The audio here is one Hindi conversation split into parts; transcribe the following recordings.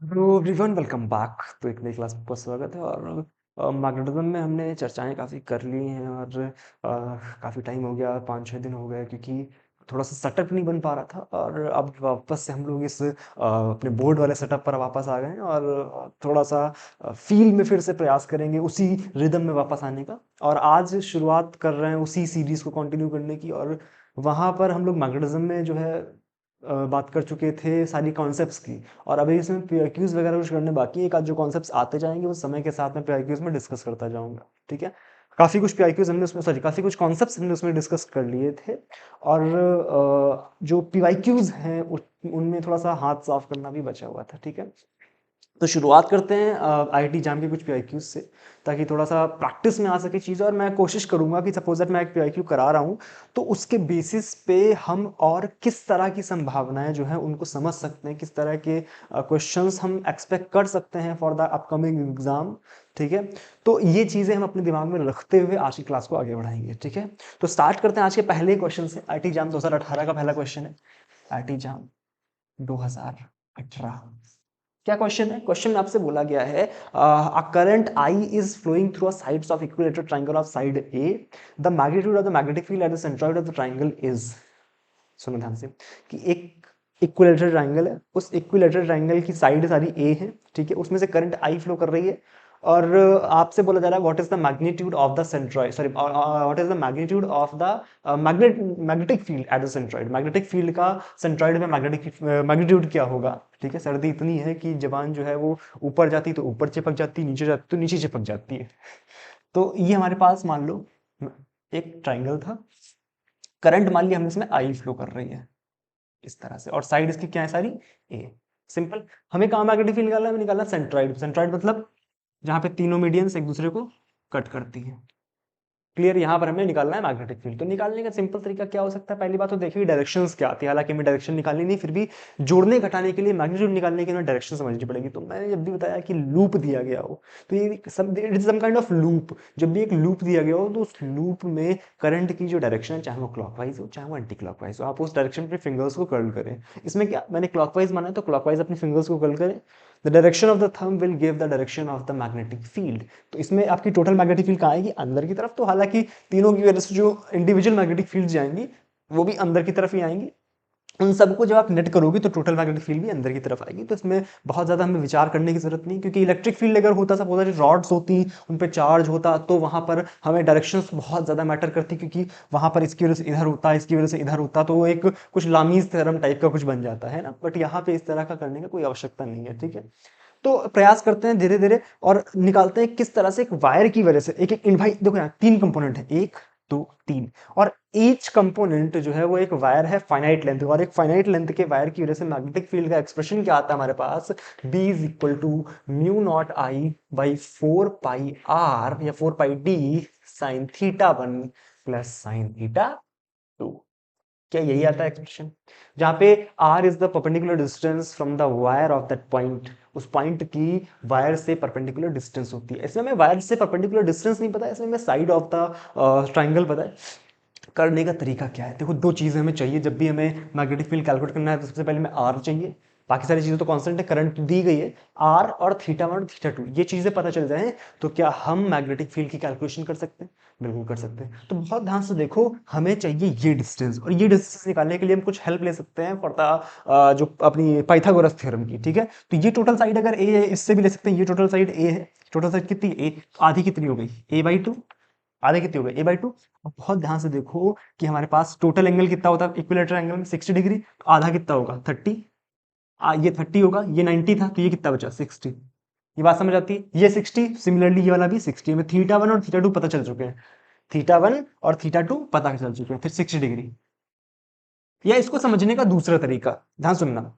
Hello everyone, welcome back. तो एक नई क्लास में आपका स्वागत है। और मैग्नेटिज्म में हमने चर्चाएं काफ़ी कर ली हैं। और काफ़ी टाइम हो गया, 5-6 दिन हो गए, क्योंकि थोड़ा सा सेटअप नहीं बन पा रहा था। और अब वापस से हम लोग इस अपने बोर्ड वाले सेटअप पर वापस आ गए हैं। और थोड़ा सा फील में फिर से प्रयास करेंगे उसी रिदम में वापस आने का। और आज शुरुआत कर रहे हैं उसी सीरीज़ को कंटिन्यू करने की। और वहाँ पर हम लोग मैग्नेटिज्म में जो है बात कर चुके थे सारी कॉन्सेप्ट्स की। और अभी इसमें पीआईक्यूज वगैरह कुछ करने बाकी है। एक आध जो कॉन्सेप्ट्स आते जाएंगे वो समय के साथ में पीआईक्यूज में डिस्कस करता जाऊंगा। ठीक है। काफ़ी कुछ पीआईक्यूज हमने उसमें, सॉरी, काफ़ी कुछ कॉन्सेप्ट्स हमने उसमें डिस्कस कर लिए थे। और जो पीआईक्यूज हैं उनमें थोड़ा सा हाथ साफ करना भी बचा हुआ था। ठीक है। तो शुरुआत करते हैं आईआईटी जाम के कुछ पीआईक्यूज से, ताकि थोड़ा सा प्रैक्टिस में आ सके चीज़। और मैं कोशिश करूंगा कि सपोज दैट मैं एक पीआईक्यू करा रहा हूँ, तो उसके बेसिस पे हम और किस तरह की संभावनाएं जो है उनको समझ सकते हैं, किस तरह के क्वेश्चंस हम एक्सपेक्ट कर सकते हैं फॉर द अपकमिंग एग्जाम। ठीक है। तो ये चीज़ें हम अपने दिमाग में रखते हुए आज की क्लास को आगे बढ़ाएंगे। ठीक है। तो स्टार्ट करते हैं आज के पहले क्वेश्चन से। आईआईटी जाम 2018 का पहला क्वेश्चन है। आईआईटी जाम 2018। क्या क्वेश्चन है? क्वेश्चन में आपसे बोला गया है a current I is flowing through a sides of equilateral triangle of side a. The magnitude of the magnetic field at the centroid of the triangle is. सुनो ध्यान से कि एक इक्विलेटरल ट्रायंगल है, उस इक्विलेटरल ट्रायंगल की साइड सारी ए है। ठीक है। उसमें से करंट आई फ्लो कर रही है। और आपसे बोला जा रहा है what is the magnitude of the centroid, sorry, what is the magnitude of the magnetic field at the centroid. Magnetic field का सेंट्रॉइड में मैग्नेटिक मैग्नीट्यूड क्या होगा? ठीक है। सर्दी इतनी है कि जबान जो है वो ऊपर जाती तो ऊपर चिपक जाती, नीचे जाती तो नीचे चिपक जाती है। तो ये हमारे पास मान लो एक ट्राइंगल था। करंट मान लिया हमने इसमें आई फ्लो कर रही है इस तरह से, और साइड इसकी क्या है सारी? ए। सिंपल। हमें कहाँ मैग्नेटिक फील्ड निकालना है? हमें निकालना सेंट्रॉइड। सेंट्रॉइड मतलब जहां पे तीनों मीडियंस एक दूसरे को कट करती हैं। क्लियर। यहाँ पर हमें निकालना है मैग्नेटिक फील्ड। तो निकालने का सिंपल तरीका क्या हो सकता है? पहली बात तो देखिए डायरेक्शंस क्या आती है। हालांकि हमें डायरेक्शन निकालनी नहीं, फिर भी जोड़ने घटाने के लिए मैग्नीट्यूड निकालने के लिए डायरेक्शन समझनी पड़ेगी। तो मैंने जब भी बताया कि लूप दिया गया हो, तो ये it is some kind of loop. जब भी एक लूप दिया गया हो तो उस लूप में करंट की जो डायरेक्शन है, चाहे वो क्लॉकवाइज हो चाहे वो एंटी क्लॉकवाइज हो, आप उस डायरेक्शन पे फिंगर्स को कर्ल करें। इसमें क्या मैंने क्लॉकवाइज माना है तो क्लॉकवाइज अपनी फिंगर्स को कर्ल करें। The direction of the thumb will give the direction of the magnetic field. तो इसमें आपकी टोटल मैग्नेटिक फील्ड कहाँ आएगी? अंदर की तरफ। तो हालांकि तीनों की वजह से जो इंडिविजुअल मैग्नेटिक फील्ड जाएंगी वो भी अंदर की तरफ ही आएंगी। उन सबको जब आप नेट करोगे तो टोटल मैग्नेटिक फील्ड भी अंदर की तरफ आएगी। तो इसमें बहुत ज़्यादा हमें विचार करने की जरूरत नहीं, क्योंकि इलेक्ट्रिक फील्ड अगर होता, सपोज रॉड्स होती, उन पर चार्ज होता, तो वहां पर हमें डायरेक्शंस बहुत ज़्यादा मैटर करती, क्योंकि वहां पर इसकी वजह से इधर होता, इसकी वजह से इधर होता, तो वो एक कुछ लामीज थ्योरम टाइप का कुछ बन जाता है ना। बट यहाँ पे इस तरह का करने का कोई आवश्यकता नहीं है। ठीक है। तो प्रयास करते हैं धीरे धीरे और निकालते हैं किस तरह से एक वायर की वजह से एक एक भाई देखो यहाँ 3 कंपोनेंट है, 1 2 3। और ईच कंपोनेंट जो है वो एक वायर है फाइनाइट लेंथ, और एक फाइनाइट लेंथ के वायर की वजह से मैग्नेटिक फील्ड का एक्सप्रेशन क्या आता है हमारे पास? B is equal to mu naught I by 4 pi R या 4 pi D sine theta 1 plus sine theta 2। क्या यही आता है एक्सप्रेशन? जहां पे r is the perpendicular distance from the wire of that point. उस पॉइंट की वायर से परपेंडिकुलर डिस्टेंस होती है। इसमें हमें वायर से परपेंडिकुलर डिस्टेंस नहीं पता है, इसमें हमें साइड ऑफ द ट्राइंगल पता है। करने का तरीका क्या है? देखो, दो चीजें हमें चाहिए जब भी हमें मैग्नेटिक फील्ड कैलकुलेट करना है। तो सबसे पहले हमें आर चाहिए, बाकी सारी चीजें तो कांस्टेंट है, करंट दी गई है। आर और थीटा 1 और थीटा 2 ये चीजें पता चल जाए तो क्या हम मैग्नेटिक फील्ड की कैलकुलेशन कर सकते हैं? बिल्कुल कर सकते हैं। तो बहुत ध्यान से देखो, हमें चाहिए ये डिस्टेंस, और ये डिस्टेंस निकालने के लिए हम कुछ हेल्प ले सकते हैं फॉर द जो अपनी पाइथागोरस थ्योरम की। ठीक है। तो ये टोटल साइड अगर ए है, इससे भी ले सकते हैं। ये टोटल साइड ए है। टोटल साइड कितनी? ए। आधी कितनी हो गई? A/2। आधे कितनी हो गई? A/2। अब बहुत ध्यान से देखो कि हमारे पास टोटल एंगल कितना होता है इक्विलेटरल एंगल में? 60 डिग्री। तो आधा कितना होगा? 30। ये 30 होगा, ये 90 था, तो ये कितना बचा? 60। ये बात समझ आती है? ये 60, सिमिलरली ये वाला भी 60। हमें थीटा 1 और थीटा 2 पता चल चुके हैं। थीटा 1 और थीटा 2 पता चल चुके हैं। फिर 60 डिग्री। या इसको समझने का दूसरा तरीका, ध्यान सुनना,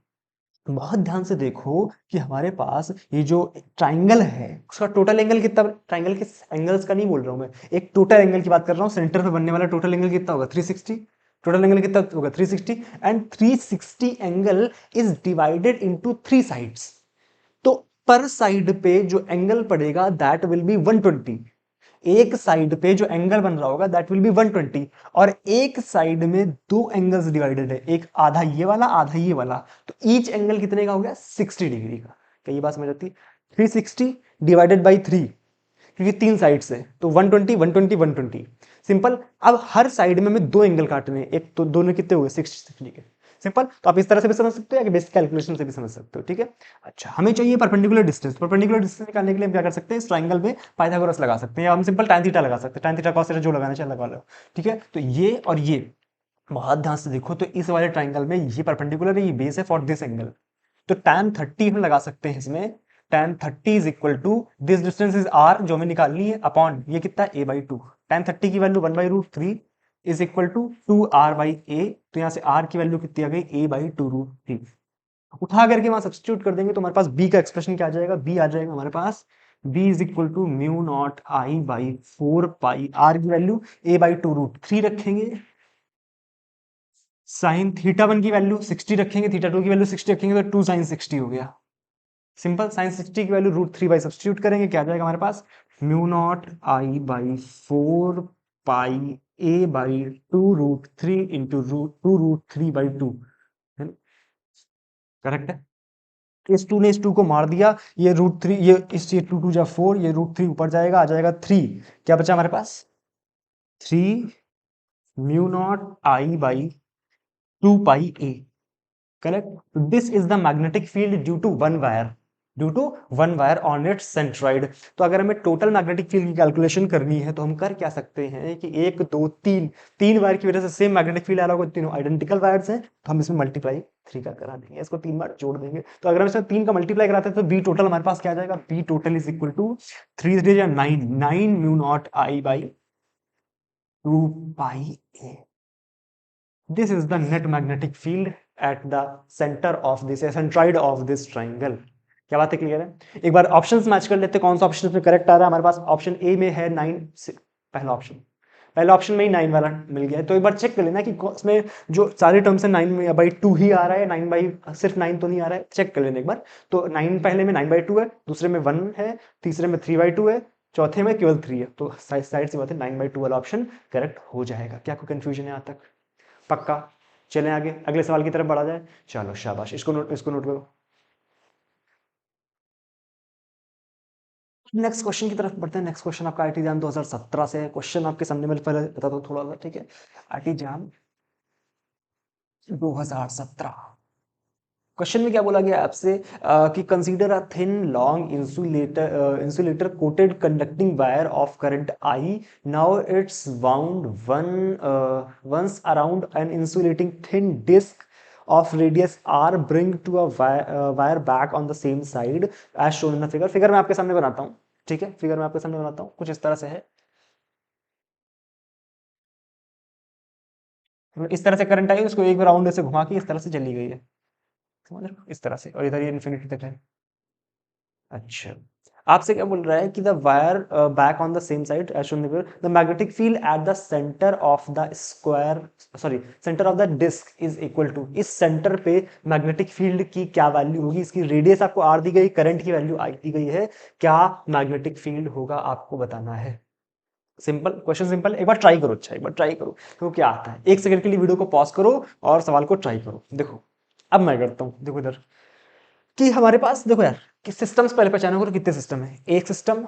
बहुत ध्यान से देखो कि हमारे पास ये जो ट्राइंगल है उसका टोटल एंगल कितना? ट्राइंगल के एंगल्स का नहीं बोल रहा हूं मैं, एक टोटल एंगल की बात कर रहा हूं। सेंटर पे बनने वाला टोटल एंगल कितना होगा? 360। टोटल एंगल कितना होगा? 360। And 360 angle is divided into 3 sides. तो पर साइड पे जो एंगल पड़ेगा दैट विल बी 120। एक साइड पे जो एंगल बन रहा होगा दैट विल बी 120। और एक साइड में दो एंगल्स डिवाइडेड है, एक आधा ये वाला आधा ये वाला। तो ईच एंगल कितने का हो गया? 60 डिग्री का। कई बार समझ आती है। 360 डिवाइडेड बाई 3, क्योंकि 3 साइड्स है तो 120 120 120। सिंपल। अब हर साइड में हमें 2 एंगल काटने हैं, एक तो दोनों कितने हुए 60 के। सिंपल। तो आप इस तरह से भी समझ सकते हो या बेसिक कैलकुलेशन से भी समझ सकते हो, ठीक है। अच्छा, हमें चाहिए परपेंडिकुलर डिस्टेंस। परपेंडिकुलर डिस्टेंस निकालने के लिए हम क्या कर सकते हैं, इस ट्राइंगल में पाइथागोरस लगा सकते हैं, या हम सिंपल tan थीटा लगा सकते हैं। tan थीटा cos थीटा जो लगाना चाहिए लगा लो, ठीक है। तो ये और ये बहुत ध्यान से देखो, तो इस वाले ट्राइंगल में ये परपेंडिकुलर है, ये बेस है फॉर दिस एंगल। तो tan 30 हम लगा सकते हैं इसमें। tan 30 is equal to this distance is r जो हमें निकालनी है, अपॉन ये कितना है a/2। tan 30 की value 1/√3 is equal to 2r/a। तो यहां से r की वैल्यू कितनी आ गई, a/2√3। उठा करके वहां सब्स्टिट्यूट कर देंगे तो हमारे पास b का एक्सप्रेशन क्या आ जाएगा, b आ जाएगा हमारे पास b is equal to mu naught I by 4 pi, r की वैल्यू a/2√3 रखेंगे, साइन थीटा 1 की वैल्यू 60 रखेंगे, थीटा 2 की वैल्यू 60 रखेंगे, तो 2 sin 60 हो गया। सिंपल। साइन 60 की वैल्यू √3 बाई सब्स्टिट्यूट करेंगे, क्या आ जाएगा हमारे पास, mu naught I by 4 pi a/2√3 into 2√3/2, है ना, करेक्ट है। इस 2 ने इस 2 को मार दिया, ये √3, ये इस ये 2 2 जा 4, ये √3 ऊपर जाएगा, आ जाएगा 3। क्या बचा हमारे पास, 3 mu naught I by 2 pi a। Correct. This is the magnetic field due to one wire, due to one wire on its centroid. तो अगर हमें टोटल मैग्नेटिक फील्ड की कैलकुलेशन करनी है तो हम कर क्या सकते हैं कि 1 2 3 3 वायर की वजह से सेम मैग्नेटिक फील्ड आ रहा होगा, तीनों आइडेंटिकल वायर्स हैं, तो हम इसमें मल्टीप्लाई 3 का करा देंगे, इसको 3 बार जोड़ देंगे। तो अगर हम इसमें 3 का मल्टीप्लाई कराते हैं तो बी टोटल हमारे पास क्या आ जाएगा, B total is equal to 3 3 या 9 9 mu naught I by 2 pi a। This is the net magnetic field at the center of this centroid of this triangle। क्या बात है, क्लियर है। एक बार ऑप्शंस मैच कर लेते हैं, कौन सा ऑप्शन इसमें करेक्ट आ रहा है हमारे पास। ऑप्शन ए में है 9, पहला ऑप्शन, पहले ऑप्शन में ही 9 वाला मिल गया है। तो एक बार चेक कर लेना कि इसमें जो सारे टर्म्स है 9/2 ही आ रहा है, 9 बाई सिर्फ 9 तो नहीं आ रहा है, चेक कर लेना एक बार। तो 9 पहले में 9/2 है, दूसरे में 1 है, तीसरे में 3/2 है, चौथे में केवल 3 है। तो साइड से बात है 9/2 वाला ऑप्शन करेक्ट हो जाएगा। क्या कोई कंफ्यूजन है यहाँ तक, पक्का। चलें आगे, अगले सवाल की तरफ बढ़ा जाए। चलो शाबाश, इसको नोट करो। नेक्स्ट क्वेश्चन की तरफ बढ़ते हैं। नेक्स्ट क्वेश्चन आपका आईटी एग्जाम 2017 से है। क्वेश्चन आपके सामने मैं पहले बताता हूँ थोड़ा सा, ठीक है। आईटी एग्जाम 2017 क्वेश्चन में क्या बोला गया आपसे कि consider a thin long insulator coated conducting wire of current I, now it's wound once around an insulating thin disc of radius r, bring to a wire back on the same side as shown in the figure। Figure मैं आपके सामने बनाता हूँ, ठीक है, फिगर मैं आपके सामने बनाता हूँ, कुछ इस तरह से है। इस तरह से करंट आई, उसको एक राउंड ऐसे घुमा के इस तरह से चली गई है, समझ रहे हो, इस तरह से, और इधर ये इन्फिनिटी तक है। अच्छा, आपसे क्या बोल रहा है कि the wire back on the same side as shown the magnetic field at the centre of the square, sorry centre of the disc is equal to, इस सेंटर पे मैग्नेटिक फील्ड की क्या वैल्यू होगी, इसकी रेडियस आपको आर दी गई, करंट की वैल्यू आई दी गई है, क्या मैग्नेटिक फील्ड होगा आपको बताना है। Simple question, simple. एक बार ट्राई करो, अच्छा एक बार ट्राई करो तो क्या आता है। 1 सेकंड के लिए वीडियो को पॉज करो और सवाल को ट्राई करो। देखो अब मैं करता हूं, देखो इधर कि हमारे पास, देखो यार कि सिस्टम्स पहले पहचानो करो, कितने सिस्टम है, एक सिस्टम,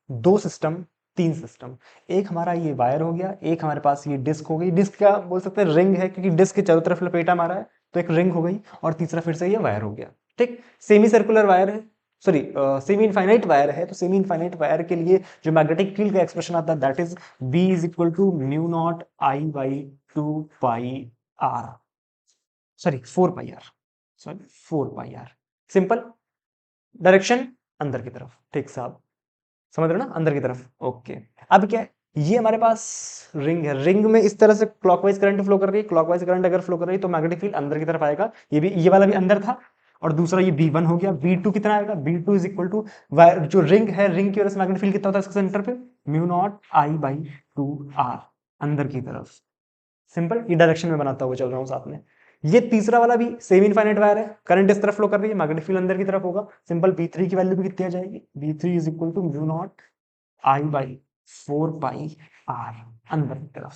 दो सिस्टम, तीन सिस्टम। एक हमारा ये वायर हो गया, एक हमारे पास ये डिस्क हो गई, डिस्क क्या बोल सकते हैं, रिंग है, क्योंकि डिस्क के चारों तरफ लपेटा मारा है, तो एक रिंग हो गई, और तीसरा फिर से ये वायर हो गया, ठीक। सेमी सर्कुलर वायर है, सॉरी सेमी इनफाइनाइट वायर है, तो सेमी इनफाइनाइट वायर के लिए जो मैग्नेटिक फील्ड का एक्सप्रेशन आता है that is B is equal to mu naught I by 2 pi R, sorry 4 pi R, sorry 4 pi R. Simple. Direction अंदर की तरफ, ठीक साहब, समझ रहे हो ना, अंदर की तरफ। ओके। अब क्या है, ये हमारे पास रिंग है, रिंग में इस तरह से क्लॉकवाइज करंट फ्लो कर रही है, क्लॉकवाइज करंट अगर फ्लो कर रही है तो मैग्नेटिक फील्ड अंदर की तरफ आएगा। ये भी, ये वाला भी अंदर था, और दूसरा ये B1 हो गया। B2 कितना आएगा, B2 इज इक्वल टू, जो रिंग है, रिंग की वजह से मैग्नेटिक फील्ड कितना होता है इसके सेंटर पे, mu naught I by 2 r, अंदर की तरफ। सिंपल। ये डायरेक्शन में बनाता हुआ चल रहा हूं साथ में। ये तीसरा वाला भी सेम इनफाइनाइट वायर है, करंट इस तरफ फ्लो कर रही है, मैग्नेटिक फील्ड अंदर की तरफ होगा। सिंपल। B3 की वैल्यू भी कितनी आ जाएगी, B3 is equal to mu naught I by 4 pi R, अंदर की तरफ।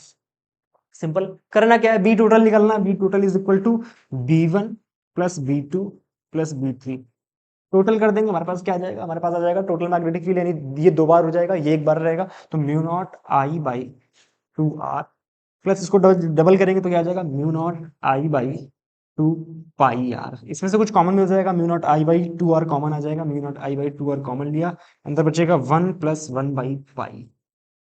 सिंपल। करना क्या है, बी टोटल निकलना, B total is equal to B1 plus B2 plus B3। Total कर देंगे, हमारे पास क्या आ जाएगा, हमारे पास आ जाएगा टोटल मैग्नेटिक फील्ड, यानी ये 2 बार हो जाएगा, ये 1 बार रहेगा, तो mu naught I by 2r plus इसको डबल करेंगे तो क्या आ जाएगा, mu naught I by 2 pi R. इसमें से कुछ कॉमन मिल जाएगा, mu naught I by 2r common आ जाएगा, mu naught I by 2r common लिया, अंदर बचेगा 1 प्लस 1 बाई पाई।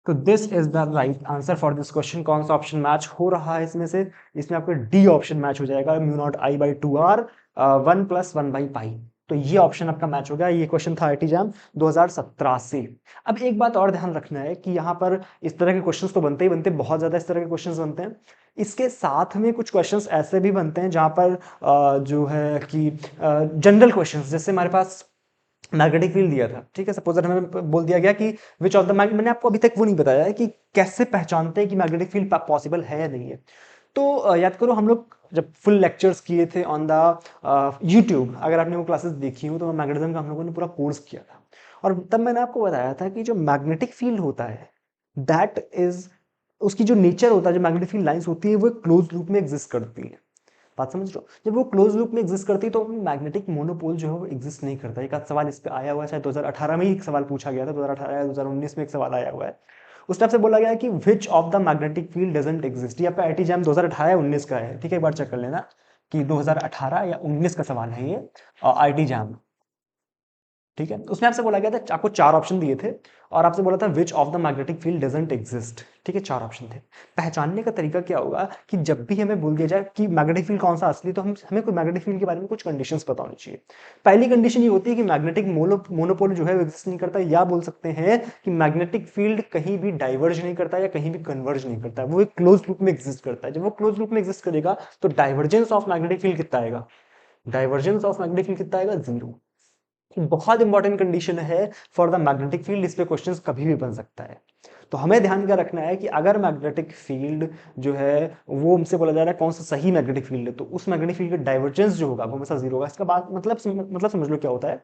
तो this is the right answer for this question. कौन सा ऑप्शन मैच हो रहा है इसमें से, इसमें आपका डी ऑप्शन मैच हो जाएगा, mu naught I by 2r 1 plus 1 by pi. तो ये ऑप्शन आपका मैच हो गया। ये क्वेश्चन था आईटी जैम 2017 से। अब एक बात और ध्यान रखना है कि यहाँ पर इस तरह के क्वेश्चंस तो बनते ही बनते, बहुत ज्यादा इस तरह के क्वेश्चंस बनते हैं। इसके साथ में कुछ क्वेश्चंस ऐसे भी बनते हैं जहां पर जो है कि जनरल क्वेश्चंस, जैसे हमारे पास मैग्नेटिक फील्ड दिया था, ठीक है, सपोज हमें बोल दिया गया कि विच ऑफ द, मैंने आपको अभी तक वो नहीं बताया है कि कैसे पहचानते हैं कि मैग्नेटिक फील्ड पॉसिबल है या नहीं है। तो याद करो हम लोग जब फुल लेक्चर्स किए थे ऑन द यूट्यूब, अगर आपने वो क्लासेस देखी हो तो मैग्नेटिज्म का हम लोगों ने पूरा कोर्स किया था, और तब मैंने आपको बताया था कि जो मैग्नेटिक फील्ड होता है दैट इज, उसकी जो नेचर होता है, जो मैग्नेटिक फील्ड लाइंस होती है वो एक क्लोज लूप में एग्जिस्ट करती है। बात समझ रहे हो, जब वो क्लोज लूप में एग्जिस्ट करती है तो मैग्नेटिक मोनोपोल जो है वो एग्जिस्ट नहीं करता। एक आध सवाल इस पे आया हुआ है, शायद 2018 में ही एक सवाल पूछा गया था, 2018 या 2019 में एक सवाल आया हुआ है। उस टाइप से बोला गया है कि which of the magnetic field doesn't exist. ये आपका आईटी जैम 2018 या 19 का है, ठीक है, एक बार चेक कर लेना कि 2018 या 19 का सवाल है ये आईटी जैम, ठीक है। उसमें आपसे बोला गया था, आपको 4 ऑप्शन दिए थे और आपसे बोला था which of the magnetic field doesn't exist, ठीक है, 4 ऑप्शन थे। पहचानने का तरीका क्या होगा कि जब भी हमें बोल दिया जाए कि मैग्नेटिक फील्ड कौन सा असली, तो हमें कोई मैग्नेटिक फील्ड के बारे में कुछ कंडीशंस पता होनी चाहिए। पहली कंडीशन ये होती है कि मैग्नेटिक मोनोपोल जो है वो एग्जिस्ट नहीं करता, या बोल सकते हैं कि मैग्नेटिक फील्ड कहीं भी डाइवर्ज नहीं करता या कहीं भी कन्वर्ज नहीं करता, वो एक क्लोज लूप में एग्जिस्ट करता है। जब वो क्लोज लूप में एग्जिस्ट करेगा तो डाइवर्जेंस ऑफ मैग्नेटिक फील्ड कितना आएगा, डाइवर्जेंस ऑफ मैग्नेटिक फील्ड कितना आएगा, 0। बहुत इंपॉर्टेंट कंडीशन है फॉर द मैग्नेटिक फील्ड, इस पे क्वेश्चंस कभी भी बन सकता है। तो हमें ध्यान क्या रखना है कि अगर मैग्नेटिक फील्ड जो है वो हमसे बोला जा रहा है कौन सा सही मैग्नेटिक फील्ड है, तो उस मैग्नेटिक फील्ड का डाइवर्जेंस जो होगा वो हमेशा 0 होगा। इसका बात मतलब समझ लो क्या होता है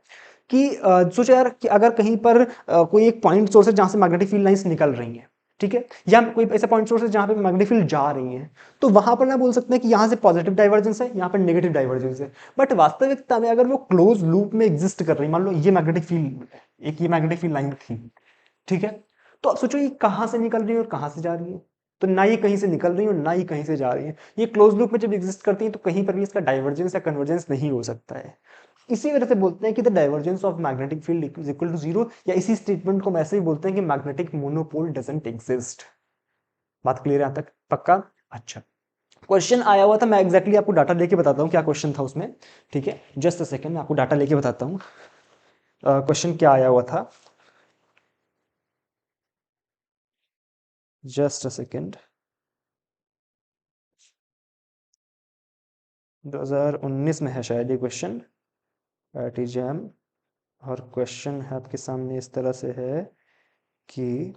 कि सोचो यार कि अगर कहीं पर कोई एक पॉइंट सोर्स है जहां से मैग्नेटिक फील्ड लाइंस निकल रही हैं, ठीक है, या कोई ऐसा पॉइंट सोर्स है जहां पे मैग्नेटिक फील्ड जा रही है, तो वहां पर ना बोल सकते हैं कि यहां से पॉजिटिव डाइवर्जेंस है, यहां पर नेगेटिव डाइवर्जेंस है। बट वास्तविकता में अगर वो क्लोज लूप में एग्जिस्ट कर रही, मान लो ये मैग्नेटिक फील्ड, एक ये मैग्नेटिक फील्ड लाइन थी, ठीक है, तो अब सोचो ये कहां से निकल रही है और कहां से जा रही है। तो ना ये कहीं से निकल रही है और ना ही कहीं से जा रही है। ये क्लोज लूप में जब एग्जिस्ट करती है तो कहीं पर भी इसका डाइवर्जेंस या कन्वर्जेंस नहीं हो सकता है। इसी वजह से बोलते हैं कि the divergence of magnetic field is equal to 0, या इसी स्टेटमेंट को हम ऐसे ही बोलते हैं कि मैग्नेटिक मोनोपोल डजंट एग्जिस्ट। बात क्लियर है यहां तक, पक्का? अच्छा, क्वेश्चन आया हुआ था, मैं एग्जैक्टली आपको डाटा लेके बताता हूँ क्या क्वेश्चन था उसमें, ठीक है, जस्ट अ सेकंड, मैं आपको डाटा लेके बताता हूँ क्वेश्चन क्या आया हुआ था, जस्ट अ सेकंड। 2019 में है शायद ये क्वेश्चन, आईटी जैम, और क्वेश्चन है आपके सामने इस तरह से है कि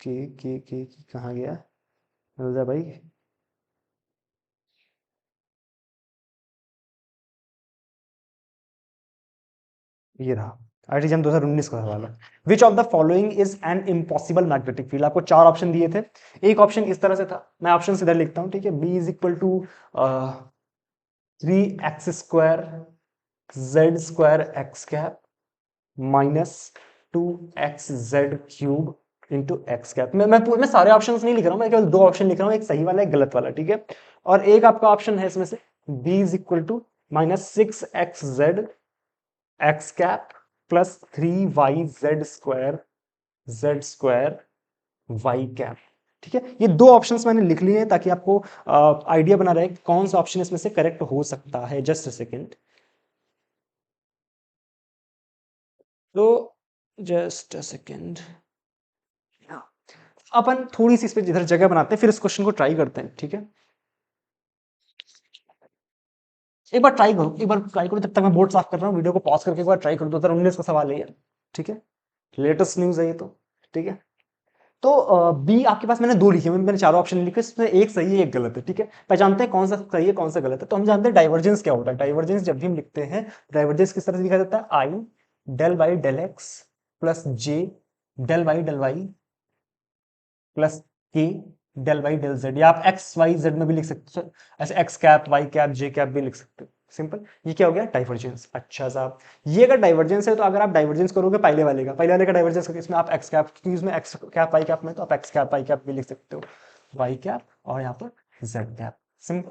कहाँ गया, मिल जा भाई, ये रहा, आईटी जैम 2019 का सवाल है। Which of the following is an impossible magnetic field. आपको 4 ऑप्शन दिए थे, एक ऑप्शन इस तरह से था, मैं ऑप्शन इधर लिखता हूँ, ठीक है, B is equal to 3x² z² x minus 2xz³ into X cap. मैं सारे ऑप्शंस नहीं लिख रहा हूं, मैं केवल 2 ऑप्शन लिख रहा हूं, एक सही वाला एक गलत वाला, ठीक है। और एक आपका ऑप्शन है इसमें से b is equal to -6xz x cap plus 3yz² Y cap, ठीक है। ये 2 ऑप्शंस मैंने लिख लिए हैं ताकि आपको आइडिया बना रहे कौन सा ऑप्शन इसमें से करेक्ट हो सकता है। जस्ट अ सेकेंड, तो जस्ट अ सेकेंड, अपन थोड़ी सी इस पे इधर जगह बनाते हैं, फिर इस क्वेश्चन को ट्राई करते हैं, ठीक है। एक बार ट्राई करो, जब तक मैं बोर्ड साफ कर रहा हूँ वीडियो को पॉज करके एक बार ट्राई कर दो। 2019 का सवाल है ये, ठीक है, लेटेस्ट न्यूज है ये तो, ठीक है। तो बी आपके पास मैंने 2 लिखे, मैंने चारों ऑप्शन लिखे, इसमें एक सही है एक गलत है, ठीक है। पहचानते हैं कौन सा सही है कौन सा गलत है। तो हम जानते हैं डाइवर्जेंस क्या होता है। डाइवर्जेंस जब भी हम लिखते हैं, डाइवर्जेंस किस तरह से लिखा जाता है, I del by del X plus J del by del Y plus K del Y del Z, या आप एक्स वाई जेड में भी लिख सकते हो, ऐसे एक्स कैप वाई कैप जे कैप भी लिख सकते हो। सिंपल। ये क्या हो गया, डाइवर्जेंस। अच्छा साहब, ये अगर डाइवर्जेंस है तो अगर आप डाइवर्जेंस करोगे पहले वाले का डाइवर्जेंस करके इसमें आप एक्स कैप, क्योंकि इसमें एक्स कैप वाई कैप में, तो आप एक्स कैप वाई कैप भी लिख सकते हो, वाई कैप और यहाँ पर Z cap. Simple.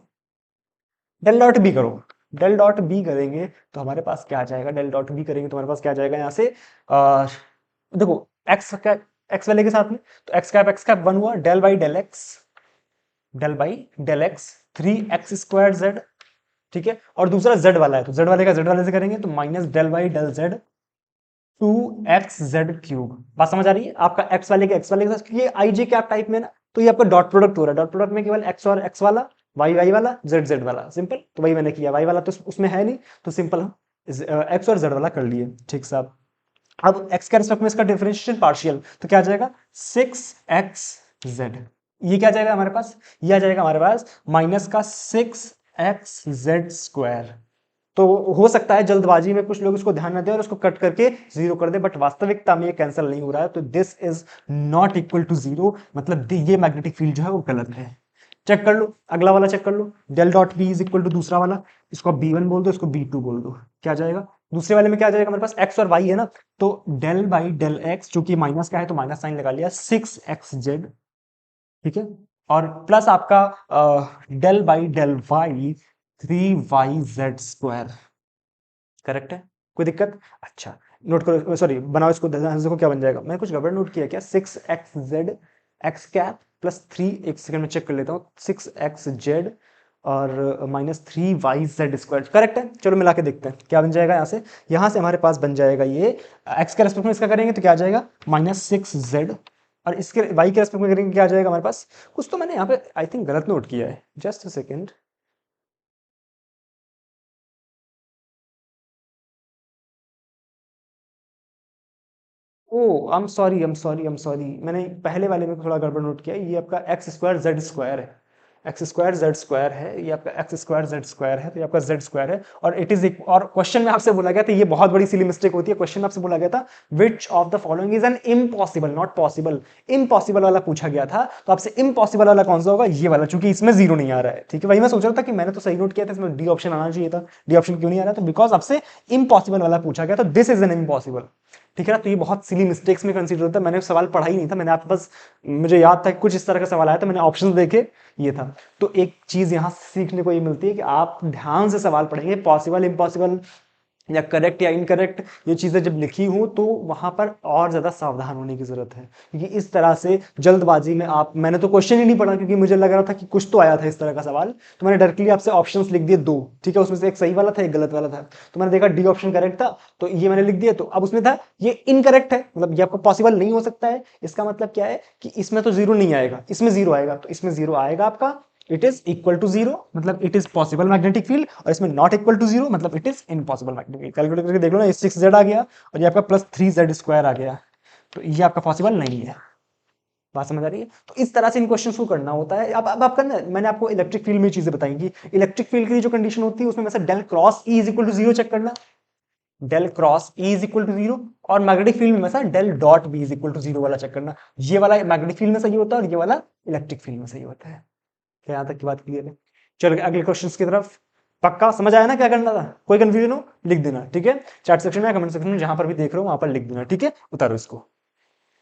Del dot B करो, डेल डॉट बी करेंगे तो हमारे पास क्या आ जाएगा, डेल डॉट बी करेंगे तो हमारे पास क्या आ जाएगा यहाँ से, देखो एक्स कैप एक्स वाले के साथ में, तो एक्स कैप वन हुआ, del by del X 3x² z, ठीक है। और दूसरा z वाला है तो z वाले का z वाले से करेंगे तो minus del by del z 2xz³। बात समझ आ रही है आपका, x वाले के साथ, क्योंकि आई जे कैप टाइप में ना, तो ये आपका डॉट प्रोडक्ट हो रहा है, डॉट प्रोडक्ट में केवल x और x वाला, y वाला, z वाला। सिंपल। तो वही मैंने किया, y वाला तो उसमें है नहीं, तो सिंपल हम x और z वाला कर लिए। ठीक साहब। अब x के रेस्पेक्ट में इसका डिफरेंशियल पार्शियल, तो क्या आ जाएगा 6xz। ये क्या आ जाएगा हमारे पास, ये आ जाएगा हमारे पास माइनस का 6xz²। तो हो सकता है जल्दबाजी में कुछ लोग इसको ध्यान न दें और इसको कट करके जीरो कर दे, बट वास्तविकता में ये कैंसिल नहीं हो रहा है, तो this is not equal to zero, मतलब ये मैग्नेटिक फील्ड जो है वो गलत है। चेक कर लो, अगला वाला चेक कर लो, del dot B is equal to दूसरा वाला, इसको आप b1 बोल दो, इसको b2 बोल दो। क्या जाएगा दूसरे वाले में, क्या आ जाएगा हमारे पास, x और y है ना, तो डेल बाई डेल x, जो कि माइनस का है तो माइनस साइन लगा लिया, 6xz, ठीक है। और प्लस आपका del by del y 3yz²। Correct है, कोई दिक्कत। अच्छा, नोट करो, सॉरी बनाओ इसको, देखो क्या बन जाएगा। मैंने कुछ गड़बड़ नोट किया क्या, 6xz एक्स कैप प्लस 3, एक सेकंड में चेक कर लेता हूँ, 6xz और माइनस 3yz²। करेक्ट है, चलो मिला के देखते हैं क्या बन जाएगा। यहाँ से हमारे पास बन जाएगा ये, एक्स के रेस्पेक्ट में इसका करेंगे तो क्या आ जाएगा -6z, और इसके वाई के रेस्पेक्ट में करेंगे क्या आ जाएगा हमारे पास, कुछ तो मैंने यहाँ पे आई थिंक गलत नोट किया है, just a second. Oh I am sorry, मैंने पहले वाले में थोड़ा गड़बड़ नोट किया, ये आपका x² z² है, x² z² है, ये आपका x² z² है, तो ये आपका z² है। और इट इज, और क्वेश्चन में आपसे बोला गया था, ये बहुत बड़ी सिली मिस्टेक होती है, क्वेश्चन में आपसे बोला गया था which of the following is an impossible, not possible, impossible वाला पूछा गया था, तो आपसे इम्पॉसिबल वाला कौन सा होगा, ये वाला, चूंकि इसमें जीरो नहीं आ रहा है, ठीक है। वही मैं सोच रहा था कि मैंने तो सही नोट किया था, इसमें डी ऑप्शन आना चाहिए था, डी ऑप्शन क्यों नहीं आ रहा, तो बिकॉज आपसे इम्पॉसिबल वाला पूछा गया, तो दिस इज एन इम्पॉसिबल, ठीक है ना। तो ये बहुत सिली मिस्टेक्स में कंसीडर होता है, मैंने सवाल पढ़ा ही नहीं था, मैंने आप बस, मुझे याद था कि कुछ इस तरह का सवाल आया था, मैंने ऑप्शंस देखे, ये था। तो एक चीज यहां सीखने को ये मिलती है कि आप ध्यान से सवाल पढ़ेंगे, पॉसिबल इम्पॉसिबल या करेक्ट या इनकरेक्ट, ये चीजें जब लिखी हूं तो वहां पर और ज्यादा सावधान होने की जरूरत है, क्योंकि इस तरह से जल्दबाजी में आप, मैंने तो क्वेश्चन ही नहीं पढ़ा क्योंकि मुझे लग रहा था कि कुछ तो आया था इस तरह का सवाल, तो मैंने डायरेक्टली आपसे ऑप्शंस लिख दिए दो, ठीक है, उसमें से एक सही वाला था एक गलत वाला था, तो मैंने देखा डी ऑप्शन करेक्ट था, तो ये मैंने लिख दिया, तो अब उसमें था ये इनकरेक्ट है, मतलब ये आपको पॉसिबल नहीं हो सकता है, इसका मतलब क्या है कि इसमें तो जीरो नहीं आएगा, इसमें जीरो आएगा, तो इसमें जीरो आएगा आपका, it is equal to zero, मतलब it is possible magnetic field, और इसमें नॉट इक्वल टू जीरो मतलब it is impossible magnetic field. Calculate करके देख लो ना, ये 6z आ गया और ये आपका +3z² आ गया, तो ये आपका पॉसिबल नहीं है। बात समझ आ रही है। तो इस तरह से इन क्वेश्चंस को करना होता है। अब आपका ना, मैंने आपको इलेक्ट्रिक फील्ड में चीजें बताएंगी, इलेक्ट्रिक फील्ड की जो कंडीशन होती है उसमें वैसे del cross E is equal to zero check करना, del cross E is equal to zero, और मैग्नेटिक फील्ड में वैसा del dot B is equal to zero वाला चेक करना, ये वाला मैग्नेटिक फील्ड में सही होता है और ये वाला इलेक्ट्रिक फील्ड में सही होता है। क्या यहां तक की बात क्लियर है। चलो अगले क्वेश्चंस की तरफ। पक्का समझ आया ना क्या करना था, कोई कंफ्यूजन हो लिख देना, ठीक है, चैट सेक्शन में, कमेंट सेक्शन में, जहां पर भी देख रहे हो वहां पर लिख देना, ठीक है, उतारो इसको।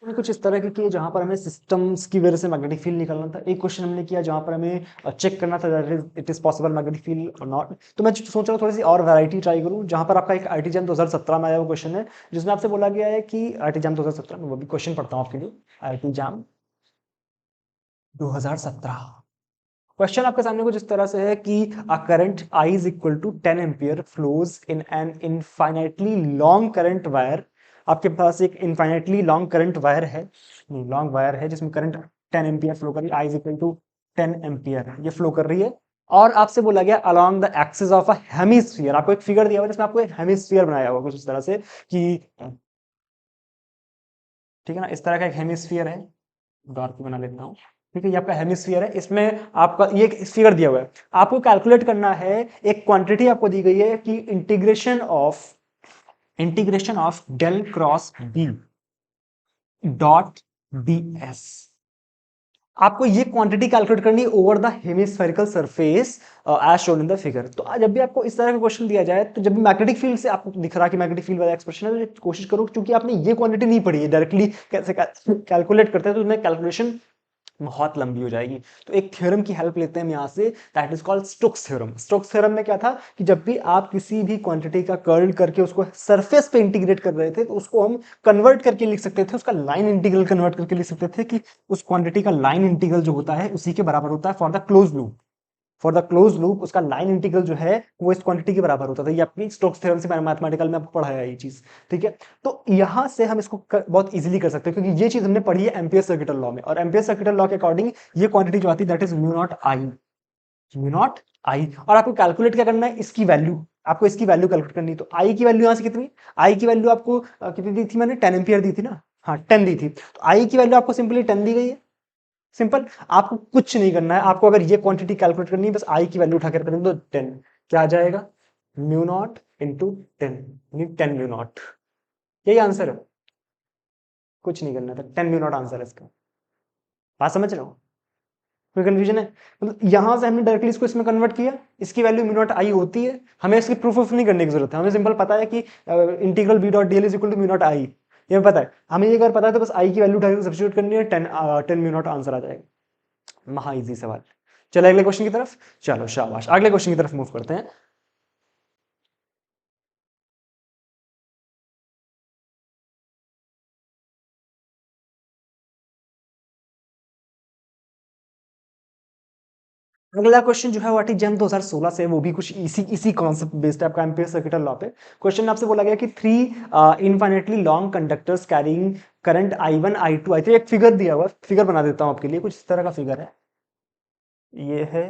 कुछ इस तरह की जहां पर हमें सिस्टम्स की वजह से मैग्नेटिक फील्ड निकालना था। एक क्वेश्चन हमने किया जहां पर हमें चेक करना था it is possible magnetic field और नॉट, तो मैं सोच रहा हूँ थोड़ी सी और वैरायटी ट्राई करूँ, जहां पर आपका एक आईटी जैम 2017 में आया हुआ क्वेश्चन है, जिसमें आपसे बोला गया है कि आईटी जैम 2017 में, वो भी क्वेश्चन पढ़ता हूँ आपके लिए, आईटी जैम 2017। क्वेश्चन आपके सामने कुछ इस तरह से है कि a current I is equal to 10 ampere flows in an infinitely long current wire. आपके पास एक इनफाइनाइटली लॉन्ग करंट वायर है, लॉन्ग वायर है जिसमें करंट 10 एम्पियर फ्लो कर रही है, I is equal to 10 ampere ये फ्लो कर रही है, और आपसे बोला गया along the axis of a hemisphere, आपको एक फिगर दिया हुआ है जिसमें आपको एक हेमिस्फीयर बनाया हुआ कुछ इस तरह से कि, ठीक है ना, इस तरह का एक हेमिस्फीयर है, डार्क बना लेता हूँ, ठीक है, ये आपका हेमिस्फीयर है, इसमें आपका ये फिगर दिया हुआ है, आपको कैलकुलेट करना है, एक क्वांटिटी आपको दी गई है कि integration of del cross B dot ds, आपको ये क्वांटिटी कैलकुलेट करनी है over the hemispherical surface as shown in the figure. तो जब भी आपको इस तरह का क्वेश्चन दिया जाए, तो जब भी मैग्नेटिक फील्ड से आपको दिख रहा है कि मैग्नेटिक फील्ड वाला एक्सप्रेशन है, तो कोशिश करो, क्योंकि आपने ये क्वांटिटी नहीं पढ़ी है डायरेक्टली कैसे कैलकुलेट करते हैं, तो उसमें कैलकुलेशन बहुत लंबी हो जाएगी। तो एक थ्योरम की हेल्प लेते हैं हम यहाँ से, that is called Stokes theorem. Stokes theorem में क्या था कि जब भी आप किसी भी क्वांटिटी का कर्ल करके उसको सरफेस पे इंटीग्रेट कर रहे थे, तो उसको हम कन्वर्ट करके लिख सकते थे, उसका लाइन इंटीग्रल कन्वर्ट करके लिख सकते थे कि उस क्वांटिटी का लाइन इंटीग्रल जो होता है उसी के बराबर होता है for the close loop. For the close loop उसका लाइन इंटीग्रल जो है वो इस क्वांटिटी के बराबर होता था। ये अपनी स्टोक्स थ्योरम से मैथमेटिकल में आपको पढ़ाया है ये चीज, ठीक है। तो यहां से हम इसको बहुत इजीली कर सकते हैं, क्योंकि ये चीज हमने पढ़ी है एम्पियर सर्किटल लॉ में, और एम्पियर सर्किटल लॉ के अकॉर्डिंग ये क्वांटिटी जो आती है that is mu naught I, mu naught I. और आपको कैलकुलेट क्या करना है, इसकी वैल्यू, आपको इसकी वैल्यू कैलकुलेट करनी है। तो आई की वैल्यू यहां से कितनी, आई की वैल्यू आपको कितनी दी थी मैंने, 10 एम्पियर दी थी ना, हाँ 10 दी थी। तो आई की वैल्यू आपको सिंपली 10 दी गई है। सिंपल, आपको कुछ नहीं करना है, आपको अगर ये क्वांटिटी कैलकुलेट करनी है, बस आई की वैल्यू उठाकर करेंगे तो 10 क्या आ जाएगा, mu not into 10, 10 mu naught, यही आंसर है, कुछ नहीं करना था, 10 म्यू नॉट आंसर है इसका। बात समझ रहे हो, कोई कंफ्यूजन है? मतलब यहां से हमने डायरेक्टली इसको इसमें कन्वर्ट किया, इसकी वैल्यू म्यू नॉट आई होती है, हमें इसकी प्रूफ ऑफ नहीं करने की जरूरत है, हमें सिंपल पता है कि integral B dot DL is equal to mu naught I, ये पता है हमें, ये अगर पता है तो बस आई की वैल्यू डायरेक्ट सब्स्टिट्यूट करनी है, 10 म्यू नॉट आंसर आ जाएगा। महा इजी सवाल। चलो अगले क्वेश्चन की तरफ, चलो शाबाश, अगले क्वेश्चन की तरफ मूव करते हैं। अगला क्वेश्चन जो है वाटी जैम 2016 से, वो भी कुछ इसी कॉन्सेप्ट बेस्ड है, आपका एम्पियर सर्किटल लॉ पे। क्वेश्चन आपसे बोला गया कि three infinitely long conductors carrying current I1 I2 I3, एक फिगर दिया हुआ, फिगर बना देता हूं आपके लिए, कुछ इस तरह का फिगर है, ये है,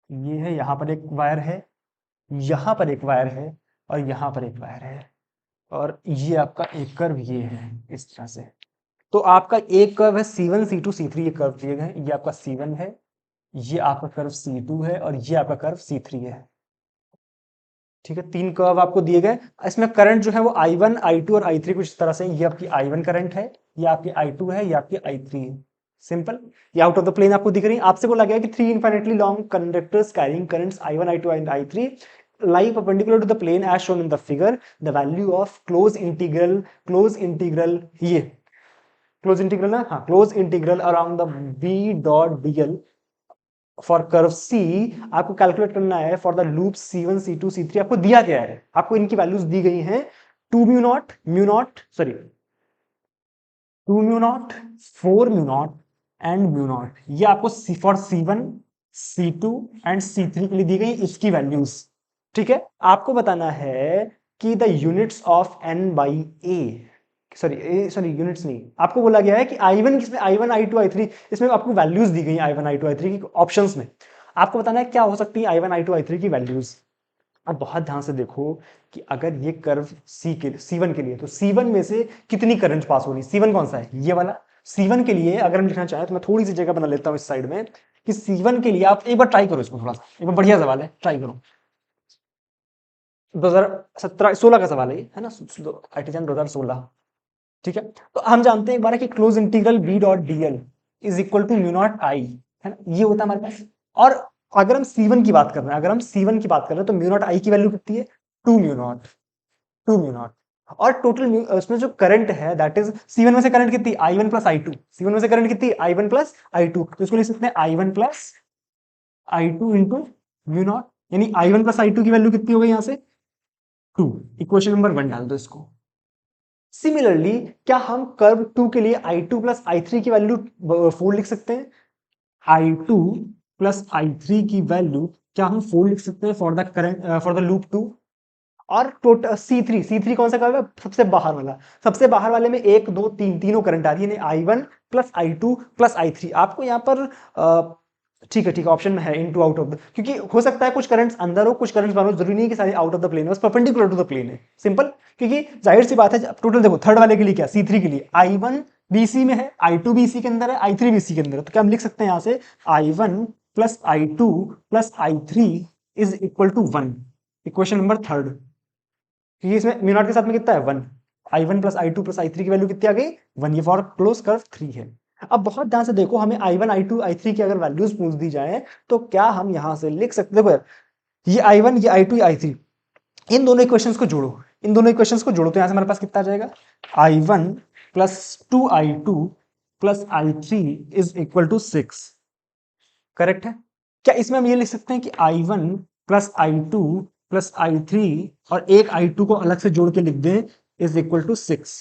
ये है, यहाँ पर एक वायर है, यहाँ पर एक वायर है, और यहाँ पर एक वायर है, और ये आपका एक कर्व ये है इस तरह से। तो आपका एक कर्व है C1 C2 C3, ये कर्व दिए गए, ये आपका C1 है, ये आपका कर्व C2 है, और ये आपका कर्व C3 है, ठीक है। तीन कर्व आपको दिए गए, इसमें करंट जो है वो I1 I2 और I3 कुछ इस तरह से, ये आपकी I1 करंट है, ये आपकी I2 है, ये आपकी I3 है। सिंपल, ये आउट ऑफ द प्लेन आपको दिख रही है। आपसे बोला गया कि three infinitely long conductors carrying currents I1 I2 and I3 lie perpendicular to the plane as shown in the figure, the value of close integral ये क्लोज इंटीग्रल है, हाँ close integral around the v dot dl for curve C आपको कैलकुलेट करना है for the loop C1 C2 C3, आपको दिया गया है, आपको इनकी वैल्यूज दी गई हैं, 2 mu naught sorry 2 mu naught, 4 mu naught and mu naught, ये आपको for C1 C2 and C3 के लिए दी गई इसकी वैल्यूज, ठीक है। आपको बताना है कि the units of n by A, sorry units नहीं, आपको बोला गया है कि I1 किसमें, I1 I2 I3, इसमें आपको वैल्यूज दी गई है I1 I2 I3 की ऑप्शंस में, आपको बताना है क्या हो सकती है I1 I2 I3 की वैल्यूज। अब बहुत ध्यान से देखो कि अगर ये कर्व C1 के लिए, तो C1 में से कितनी करंट पास हो रही, C1 कौन सा है, ये वाला। C1 के लिए अगर हम लिखना चाहें तो मैं थोड़ी सी जगह बना लेता हूं इस साइड में, कि C1 के लिए आप एक बार ट्राई करो इसको, थोड़ा सा एक बार, बढ़िया सवाल है, ट्राई करो। 2017-16 का सवाल है ना, आईटीजन 2016, ठीक है। तो हम जानते हैं एक बार कि close integral B dot DL is equal to mu naught I, है ना, ये होता है हमारे पास। और अगर हम C1 की बात कर रहे हैं, अगर हम C1 की बात कर रहे हैं, तो म्यू नॉट आई की वैल्यू कितनी है, 2 म्यू नॉट, 2 म्यू नॉट। और टोटल उसमें जो करंट है दैट इज C1 में से करंट कितनी, I1 प्लस I2, C1 में से करंट कितनी, I1 प्लस I2, तो इसको लिख सकते हैं I1 plus I2 into mu naught, यानी I1 प्लस I2 की वैल्यू कितनी हो गई यहां से, 2। इक्वेशन नंबर 1 डाल दो इसको। सिमिलरली क्या हम कर्व 2 के लिए I2 प्लस I3 की वैल्यू 4 लिख सकते हैं, I2 प्लस I3 की वैल्यू क्या हम 4 लिख सकते हैं for the current, for the loop 2। और टोटल C3 कौन सा कर्व है, सबसे बाहर वाला, सबसे बाहर वाले में 1 2 3 तीनों करंट आ रही है, I1 plus I2 plus I3। आपको यहाँ पर ठीक है, ऑप्शन में है इनटू आउट ऑफ द, क्योंकि हो सकता है कुछ करंट्स अंदर हो, कुछ करंट्स बाहर हो, जरूरी नहीं है कि सारे आउट ऑफ द प्लेन है, बस परपेंडिकुलर टू द प्लेन है, सिंपल। क्योंकि जाहिर सी बात है, टोटल देखो थर्ड वाले के लिए क्या, C3 के लिए I1 BC में है, I2 BC के अंदर है, I3 BC के अंदर है, तो क्या हम लिख सकते हैं यहां से I1 plus I2 plus I3 is equal to 1, equation number 3, क्योंकि इसमें म्यू नॉट के साथ में कितना है 1, I1 plus I2 plus I3 की वैल्यू कितनी आ गई 1, ये फॉर क्लोज कर्व 3 है। अब बहुत ध्यान से देखो, हमें i1 i2 i3 की अगर वैल्यूज पूछ दी जाए तो क्या हम यहां से लिख सकते, देखो यार, ये i1 ये i2 ये i3, इन दोनों इक्वेशंस को जोड़ो, इन दोनों इक्वेशंस को जोड़ो तो यहां से हमारे पास कितना आ जाएगा, i1 plus 2i2 plus i3 is equal to 6। Correct है? क्या इसमें हम ये लिख सकते हैं कि i1 plus i2 plus i3 और एक i2 को अलग से जोड़ के लिख दें is equal to 6?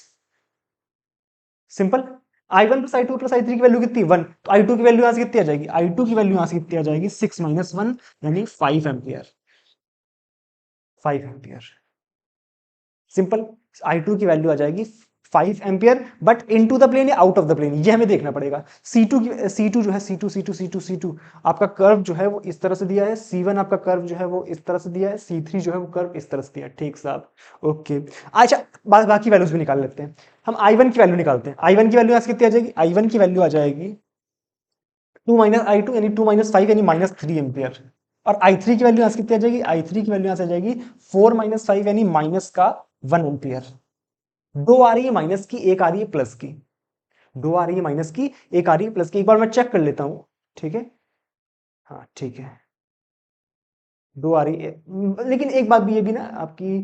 Simple. i1 plus i2 plus i3 की वैल्यू कितनी, 1, तो i2 की वैल्यू यहां से कितनी आ जाएगी, i2 की वैल्यू यहां से कितनी आ जाएगी, 6 माइनस 1 यानी 5 एम्पियर, 5 एम्पियर। सिंपल। i2 की वैल्यू आ जाएगी 5 ampere, but into the plane या आउट ऑफ द प्लेन ये हमें देखना पड़ेगा। C2 जो है, C2 आपका कर्व जो है वो इस तरह से दिया है, C1 आपका कर्व जो है वो इस तरह से दिया है, C3 जो है वो कर्व इस तरह से दिया है। ठीक साहब, ओके। अच्छा, बाकी वैल्यूज भी निकाल लेते हैं। हम i1 की वैल्यू निकालते हैं। i1 की वैल्यू आज कितनी आ जाएगी, i1 की वैल्यू आ जाएगी 2 माइनस i2 यानी 2 माइनस 5 यानी माइनस 3 एम्पियर। और i3 की वैल्यू आज कितनी आ जाएगी, i3 की वैल्यू यहां से आ जाएगी 4 माइनस 5 यानी माइनस का 1 एम्पियर। दो आ रही है माइनस की, एक आ रही है प्लस की, दो आ रही है माइनस की, एक आ रही है प्लस की। एक बार मैं चेक कर लेता हूं, ठीक है, हाँ ठीक है, दो आ रही है, लेकिन एक बात भी ये भी ना आपकी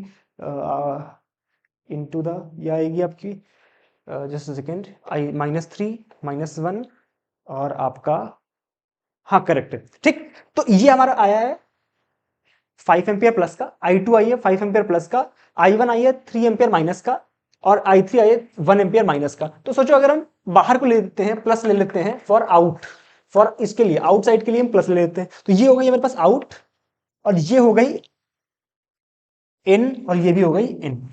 इनटू द ये आएगी आपकी, जस्ट सेकेंड, आई -3 -1 और आपका, हाँ करेक्ट है, ठीक। तो ये हमारा आया है 5 एम्पियर प्लस का, i2 आई है 5 एम्पियर प्लस का, i1 आई है 3 एम्पियर माइनस का, और i3 आई है 1 एम्पियर माइनस का। तो सोचो अगर हम बाहर को ले लेते हैं, प्लस ले लेते हैं फॉर आउट, फॉर इसके लिए आउटसाइड के लिए हम प्लस ले लेते हैं, तो ये हो गई हमारे पास आउट, और ये हो गई इन, और ये भी हो गई इन।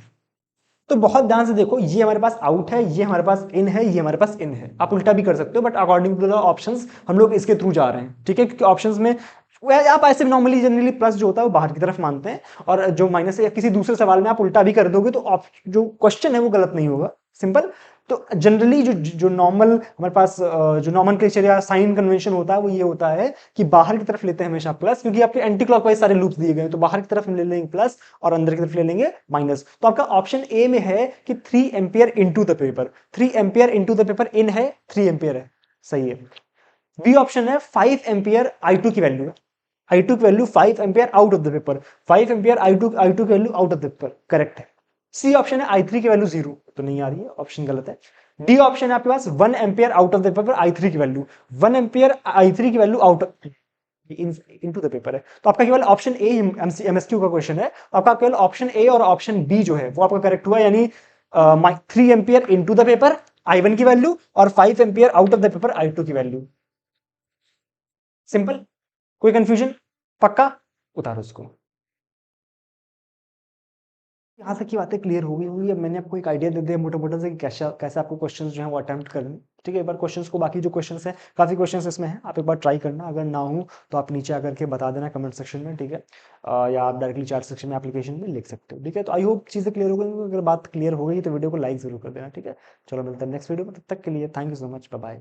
तो बहुत ध्यान से देखो, ये हमारे पास आउट है, ये हमारे पास इन है, ये हमारे पास इन है। आप उल्टा भी कर सकते हो, but according to the options हम लोग इसके थ्रू जा रहे हैं, ठीक है, क्योंकि ऑप्शंस में आप ऐसे नॉर्मली जनरली प्लस जो होता है वो बाहर की तरफ मानते हैं, और जो माइनस है या किसी दूसरे सवाल में आप उल्टा भी कर दोगे तो जो क्वेश्चन है वो गलत नहीं होगा। सिंपल। तो जनरली जो नॉर्मल हमारे पास जो नॉमेनक्लेचर या साइन कन्वेंशन होता है वो ये होता है कि बाहर की तरफ लेते हैं हमेशा प्लस, क्योंकि आपके एंटी क्लॉकवाइज सारे लूप्स दिए गए हैं, तो बाहर की तरफ ले लेंगे प्लस और अंदर की तरफ ले लेंगे माइनस। तो आपका ऑप्शन ए में है कि 3 ampere into the paper, 3 ampere into the paper in है, 3 एम्पियर है, सही है। बी ऑप्शन है 5 एम्पियर i2 की वैल्यू है, i2 की value 5 ampere out of the paper, 5 ampere i2 की value out of the paper, correct है। सी ऑप्शन है i3 की वैल्यू 0, तो नहीं आ रही है, ऑप्शन गलत है। डी ऑप्शन है आपके पास 1 ampere out of the paper i3 की वैल्यू, 1 एम्पियर i3 की value out into the paper है। तो आपका केवल ऑप्शन ए एमएसक्यू का क्वेश्चन है, तो आपका केवल ऑप्शन ए और ऑप्शन बी जो है वो आपका करेक्ट हुआ, यानी 3 ampere into the paper i1 की वैल्यू और 5 ampere out of the paper i2 की वैल्यू। सिंपल। कोई कंफ्यूजन? पक्का? उतारो इसको। यहाँ तक की बातें क्लियर हो गई होंगी। अब मैंने आपको एक आइडिया दे दिया मोटा मोटा से कि कैसा कैसे आपको क्वेश्चंस जो है वो अटेम्प्ट करने, ठीक है। एक बार क्वेश्चंस को, बाकी जो क्वेश्चंस हैं, काफ़ी क्वेश्चंस इसमें हैं, आप एक बार ट्राई करना, अगर ना हो तो आप नीचे आकर के बता देना कमेंट सेक्शन में, ठीक है। या आप डायरेक्टली चैट सेक्शन में एप्लीकेशन में लिख सकते हो, ठीक है। तो आई होप चीज़ें क्लियर हो गई, अगर बात क्लियर हो गई तो वीडियो को लाइक जरूर कर देना, ठीक है। चलो मिलते हैं नेक्स्ट वीडियो में, तब तक के लिए thank you so much, bye bye.